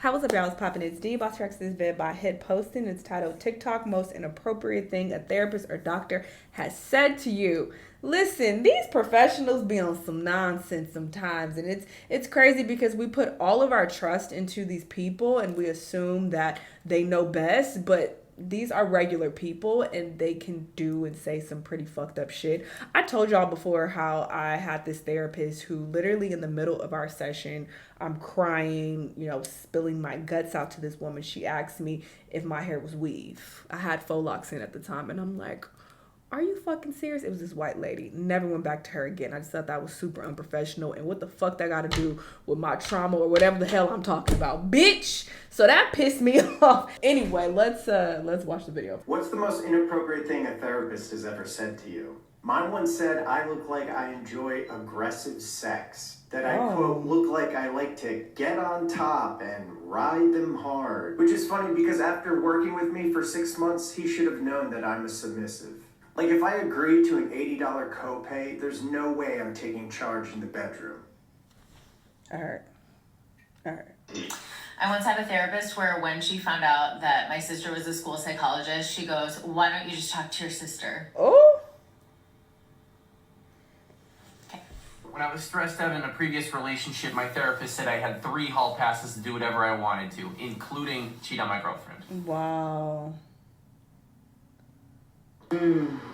How was up, y'all? It's popping. It's D. Boss Rex this vid by hit posting. It's titled TikTok Most Inappropriate Thing a Therapist or Doctor Has Said to You. Listen, these professionals be on some nonsense sometimes, and it's crazy because we put all of our trust into these people and we assume that they know best, but these are regular people and they can do and say some pretty fucked up shit. I told y'all before how I had this therapist who literally in the middle of our session, I'm crying, spilling my guts out to this woman. She asked me if my hair was weave. I had faux locks in at the time and I'm like, are you fucking serious? It was this white lady. Never went back to her again. I just thought that was super unprofessional. And what the fuck that got to do with my trauma or whatever the hell I'm talking about, bitch? So that pissed me off. Anyway, let's watch the video. What's the most inappropriate thing a therapist has ever said to you? Mine once said, I look like I enjoy aggressive sex. That I, quote, look like I like to get on top and ride them hard. Which is funny because after working with me for 6 months, he should have known that I'm a submissive. Like, if I agreed to an $80 copay, there's no way I'm taking charge in the bedroom. All right. I once had a therapist where when she found out that my sister was a school psychologist, she goes, why don't you just talk to your sister? Oh. Okay. When I was stressed out in a previous relationship, my therapist said I had 3 hall passes to do whatever I wanted to, including cheat on my girlfriend. Wow.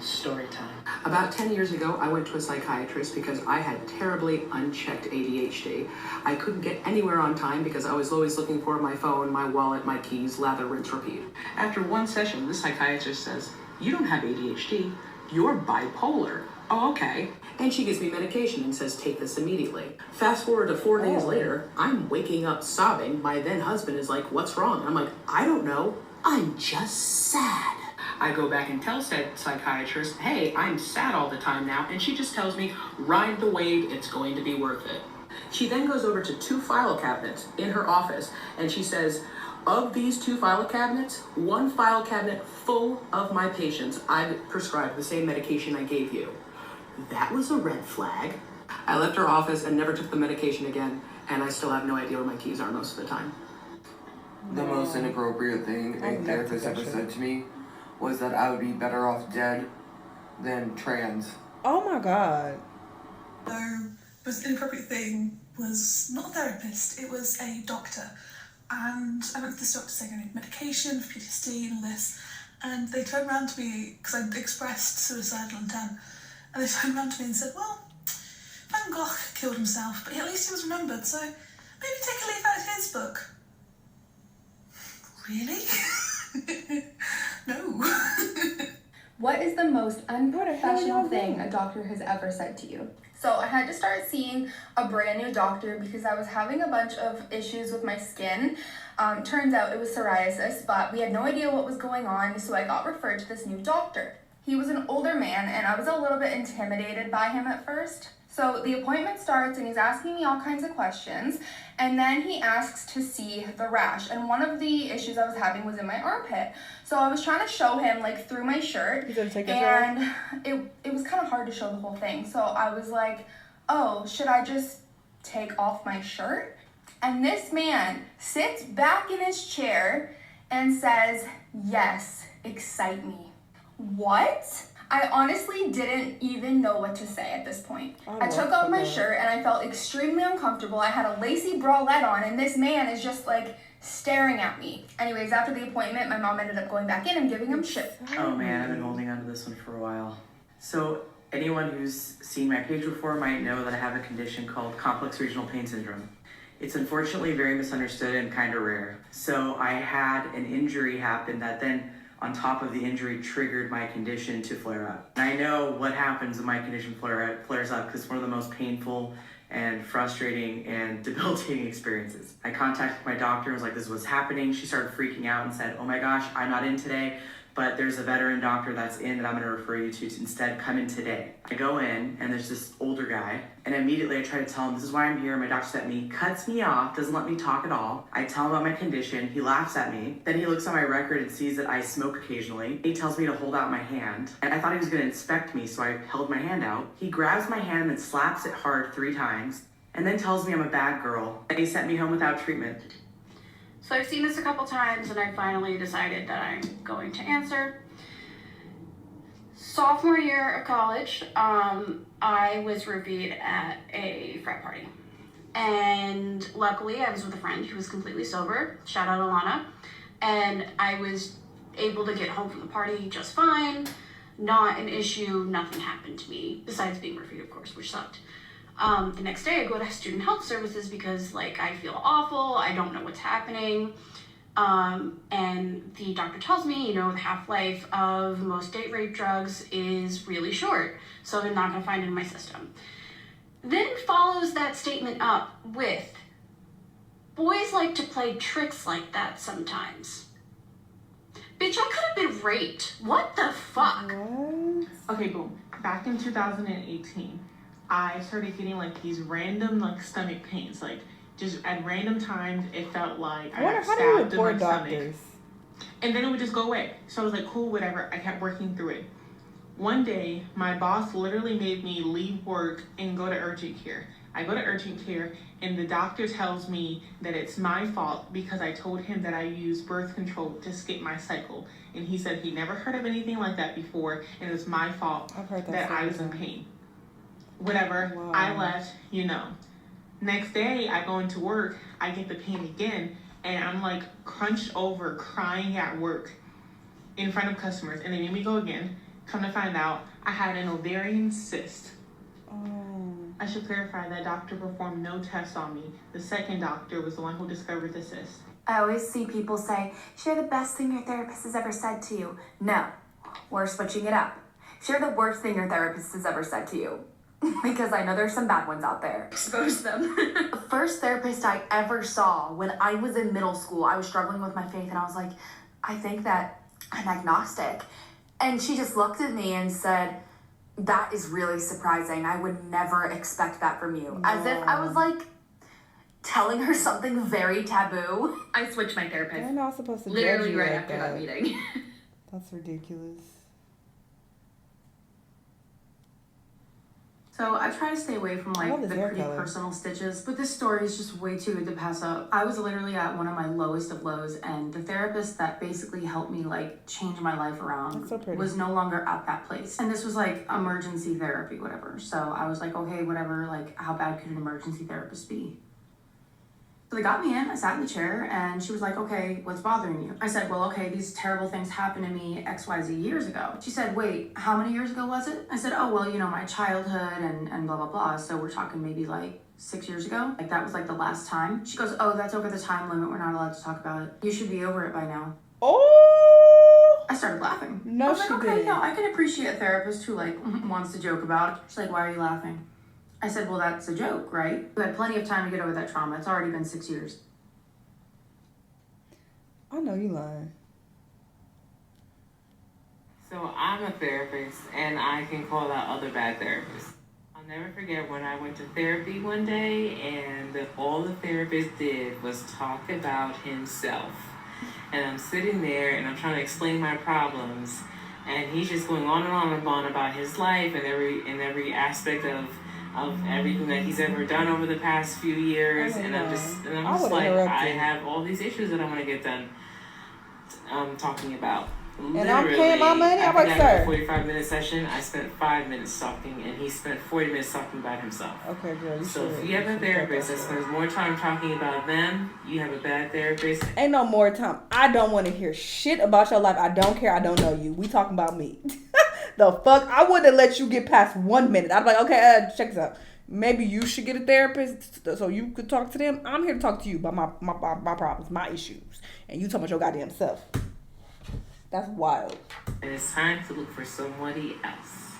Story time. About 10 years ago, I went to a psychiatrist because I had terribly unchecked ADHD. I couldn't get anywhere on time because I was always looking for my phone, my wallet, my keys, lather, rinse, repeat. After one session, the psychiatrist says, you don't have ADHD, you're bipolar. Oh, okay. And she gives me medication and says, take this immediately. Fast forward to 4 days later, I'm waking up sobbing. My then husband is like, what's wrong? I'm like, I don't know. I'm just sad. I go back and tell said psychiatrist, hey, I'm sad all the time now, and she just tells me, ride the wave, it's going to be worth it. She then goes over to 2 file cabinets in her office, and she says, of these 2 file cabinets, 1 file cabinet full of my patients, I've prescribed the same medication I gave you. That was a red flag. I left her office and never took the medication again, and I still have no idea where my keys are most of the time. The most inappropriate thing a therapist ever said to me was that I would be better off dead than trans. Oh my God. The most inappropriate thing was not a therapist, it was a doctor. And I went to this doctor saying I need medication for PTSD and all this. And they turned around to me, because I'd expressed suicidal intent, and they turned around to me and said, well, Van Gogh killed himself, but at least he was remembered, so maybe take a leaf out of his book. Really? No. What is the most unprofessional thing a doctor has ever said to you? So I had to start seeing a brand new doctor because I was having a bunch of issues with my skin. Turns out it was psoriasis, but we had no idea what was going on, so I got referred to this new doctor. He was an older man, and I was a little bit intimidated by him at first. So the appointment starts and he's asking me all kinds of questions, and then he asks to see the rash, and one of the issues I was having was in my armpit. So I was trying to show him like through my shirt, and it was kind of hard to show the whole thing. So I was like, oh, should I just take off my shirt? And this man sits back in his chair and says, yes, excite me. What? I honestly didn't even know what to say at this point. I took off my shirt and I felt extremely uncomfortable. I had a lacy bralette on and this man is just like staring at me. Anyways, after the appointment, my mom ended up going back in and giving him shit. Oh man, I've been holding on to this one for a while. So anyone who's seen my page before might know that I have a condition called complex regional pain syndrome. It's unfortunately very misunderstood and kind of rare. So I had an injury happen that then on top of the injury triggered my condition to flare up. And I know what happens when my condition flares up because it's one of the most painful and frustrating and debilitating experiences. I contacted my doctor and was like, this is what's happening. She started freaking out and said, oh my gosh, I'm not in today, but there's a veteran doctor that's in that I'm gonna refer you to instead come in today. I go in and there's this older guy and immediately I try to tell him, this is why I'm here. My doctor sent me, cuts me off, doesn't let me talk at all. I tell him about my condition, he laughs at me. Then he looks at my record and sees that I smoke occasionally. He tells me to hold out my hand. And I thought he was gonna inspect me, so I held my hand out. He grabs my hand and slaps it hard 3 times and then tells me I'm a bad girl and he sent me home without treatment. So I've seen this a couple times and I finally decided that I'm going to answer. Sophomore year of college, I was roofied at a frat party. And luckily I was with a friend who was completely sober, shout out Alana, and I was able to get home from the party just fine, not an issue, nothing happened to me, besides being roofied, of course, which sucked. The next day I go to student health services because like I feel awful, I don't know what's happening. And the doctor tells me, the half-life of most date rape drugs is really short, so they're not gonna find it in my system. Then follows that statement up with, boys like to play tricks like that sometimes. Bitch, I could have been raped. What the fuck? What? Okay, boom. Back in 2018, I started getting like these random like stomach pains. Like just at random times, it felt like I got stabbed in my stomach. And then it would just go away. So I was like, cool, whatever. I kept working through it. One day, my boss literally made me leave work and go to urgent care. I go to urgent care and the doctor tells me that it's my fault because I told him that I used birth control to skip my cycle. And he said he never heard of anything like that before and it was my fault that I was in pain. Whatever, wow. I left, Next day, I go into work, I get the pain again, and I'm like crunched over, crying at work in front of customers. And they made me go again. Come to find out, I had an ovarian cyst. Oh. I should clarify that doctor performed no tests on me. The second doctor was the one who discovered the cyst. I always see people say, share the best thing your therapist has ever said to you. No, we're switching it up. Share the worst thing your therapist has ever said to you. Because I know there's some bad ones out there. Expose them. The first therapist I ever saw when I was in middle school, I was struggling with my faith and I was like, I think that I'm agnostic. And she just looked at me and said, that is really surprising. I would never expect that from you. As if I was like telling her something very taboo. I switched my therapist. They're not supposed to literally judge you right like after that meeting. That's ridiculous. So I try to stay away from like the pretty personal stitches, but this story is just way too good to pass up. I was literally at one of my lowest of lows, and the therapist that basically helped me like change my life around was no longer at that place. And this was like emergency therapy, whatever. So I was like, okay, whatever, like how bad could an emergency therapist be? So they got me in, I sat in the chair, and she was like, okay, what's bothering you? I said, well, okay, these terrible things happened to me XYZ years ago. She said, wait, how many years ago was it? I said, oh, well, my childhood and blah, blah, blah. So we're talking maybe like 6 years ago. Like that was like the last time. She goes, oh, that's over the time limit. We're not allowed to talk about it. You should be over it by now. Oh! I started laughing. No, I was she like, okay, didn't. I can appreciate a therapist who like wants to joke about it. She's like, why are you laughing? I said, well, that's a joke, right? You had plenty of time to get over that trauma. It's already been 6 years. I know you lying. So I'm a therapist, and I can call out other bad therapists. I'll never forget when I went to therapy one day, and all the therapist did was talk about himself. And I'm sitting there, and I'm trying to explain my problems, and he's just going on and on about his life and every aspect of everything that he's ever done over the past few years, and I'm just like, I have all these issues that I want to get done talking about. And I'm paying my money. I'm like, sir. 45-minute session. I spent 5 minutes talking, and he spent 40 minutes talking about himself. Okay, girl. So if you have a therapist that spends more time talking about them, you have a bad therapist. Ain't no more time. I don't want to hear shit about your life. I don't care. I don't know you. We talking about me. The fuck? I wouldn't let you get past 1 minute. I'd be like, okay, check this out. Maybe you should get a therapist so you could talk to them. I'm here to talk to you about my problems, my issues. And you talking about your goddamn self. That's wild. And it's time to look for somebody else.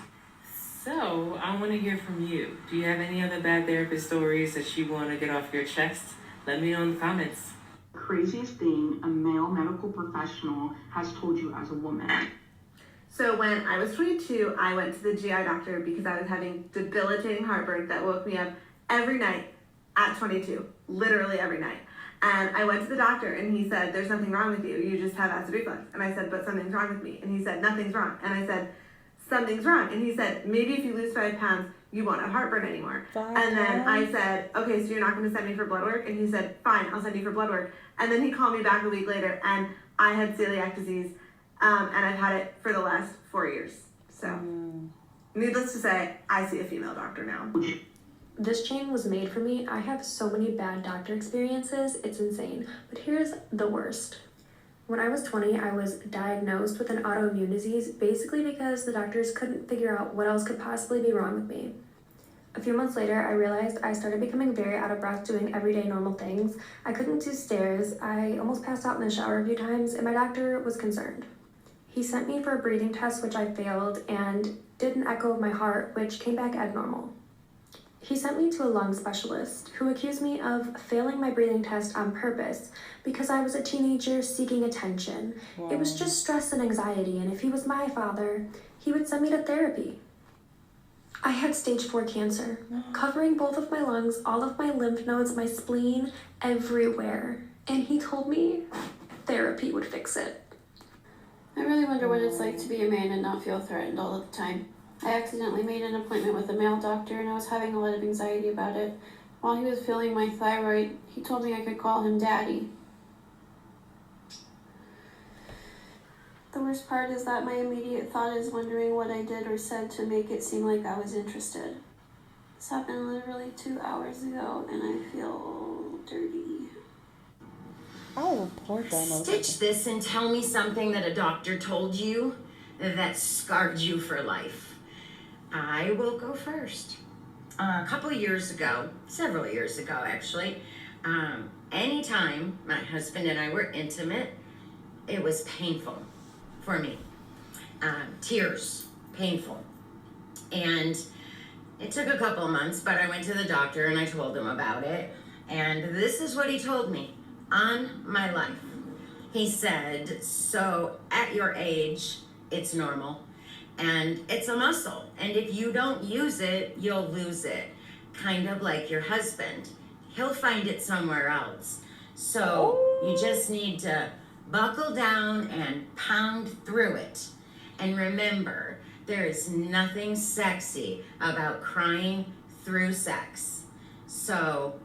So, I want to hear from you. Do you have any other bad therapist stories that you want to get off your chest? Let me know in the comments. Craziest thing a male medical professional has told you as a woman. So when I was 22, I went to the GI doctor because I was having debilitating heartburn that woke me up every night at 22, literally every night. And I went to the doctor and he said, there's nothing wrong with you. You just have acid reflux. And I said, but something's wrong with me. And he said, nothing's wrong. And I said, something's wrong. And he said, maybe if you lose 5 pounds, you won't have heartburn anymore. 5 And then I times? said, okay, so you're not going to send me for blood work? And he said, fine, I'll send you for blood work. And then he called me back a week later, and I had celiac disease, and I've had it for the last 4 years. So, needless to say, I see a female doctor now. This chain was made for me. I have so many bad doctor experiences, it's insane. But here's the worst. When I was 20, I was diagnosed with an autoimmune disease, basically because the doctors couldn't figure out what else could possibly be wrong with me. A few months later, I realized I started becoming very out of breath doing everyday normal things. I couldn't do stairs, I almost passed out in the shower a few times, and my doctor was concerned. He sent me for a breathing test, which I failed, and did an echo of my heart, which came back abnormal. He sent me to a lung specialist who accused me of failing my breathing test on purpose because I was a teenager seeking attention. Wow. It was just stress and anxiety, and if he was my father, he would send me to therapy. I had stage 4 cancer, covering both of my lungs, all of my lymph nodes, my spleen, everywhere. And he told me therapy would fix it. I really wonder what it's like to be a man and not feel threatened all of the time. I accidentally made an appointment with a male doctor and I was having a lot of anxiety about it. While he was feeling my thyroid, he told me I could call him Daddy. The worst part is that my immediate thought is wondering what I did or said to make it seem like I was interested. This happened literally 2 hours ago and I feel dirty. I'll report that. Stitch this and tell me something that a doctor told you that scarred you for life. I will go first. A couple of years ago, several years ago actually, anytime my husband and I were intimate, it was painful for me. Tears, painful. And it took a couple of months, but I went to the doctor and I told him about it. And this is what he told me on my life. He said, so at your age, it's normal. And it's a muscle. And if you don't use it, you'll lose it. Kind of like your husband. He'll find it somewhere else. So you just need to buckle down and pound through it. And remember, there is nothing sexy about crying through sex. So...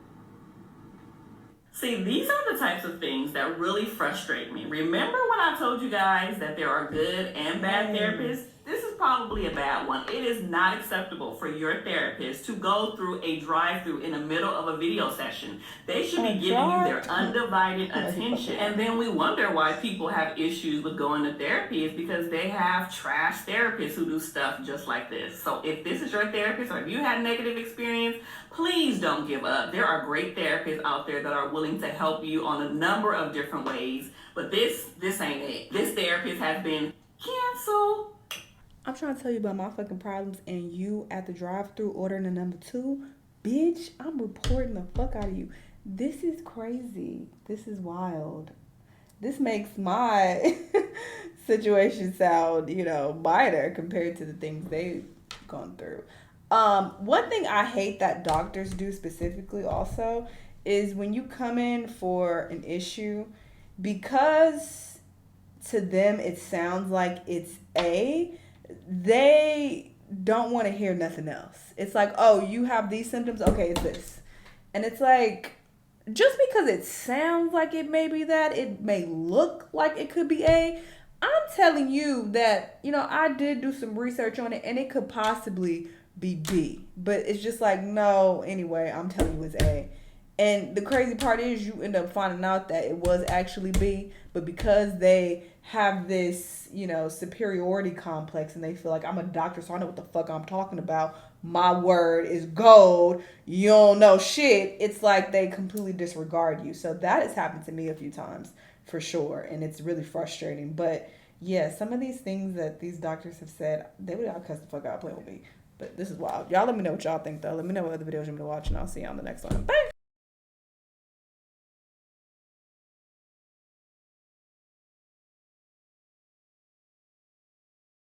See, these are the types of things that really frustrate me. Remember when I told you guys that there are good and bad therapists? This is probably a bad one. It is not acceptable for your therapist to go through a drive-through in the middle of a video session. They should be giving you their undivided attention. And then we wonder why people have issues with going to therapy is because they have trash therapists who do stuff just like this. So if this is your therapist or if you had a negative experience, please don't give up. There are great therapists out there that are willing to help you on a number of different ways. But this ain't it. This therapist has been canceled. I'm trying to tell you about my fucking problems and you at the drive-thru ordering a number 2. Bitch, I'm reporting the fuck out of you. This is crazy. This is wild. This makes my situation sound, minor compared to the things they've gone through. One thing I hate that doctors do specifically also is when you come in for an issue, because to them it sounds like it's they don't want to hear nothing else. It's like, oh, you have these symptoms? Okay, it's this. And it's like, just because it sounds like it may be that, it may look like it could be I'm telling you that, I did do some research on it and it could possibly be B. But it's just like, no, anyway, I'm telling you it's A. And the crazy part is you end up finding out that it was actually B, but because they have this, superiority complex and they feel like I'm a doctor, so I know what the fuck I'm talking about. My word is gold. You don't know shit. It's like they completely disregard you. So that has happened to me a few times for sure. And it's really frustrating. But yeah, some of these things that these doctors have said, they would cuss the fuck out playing with me. But this is wild. Y'all let me know what y'all think though. Let me know what other videos you want me to watch and I'll see you on the next one. Bye.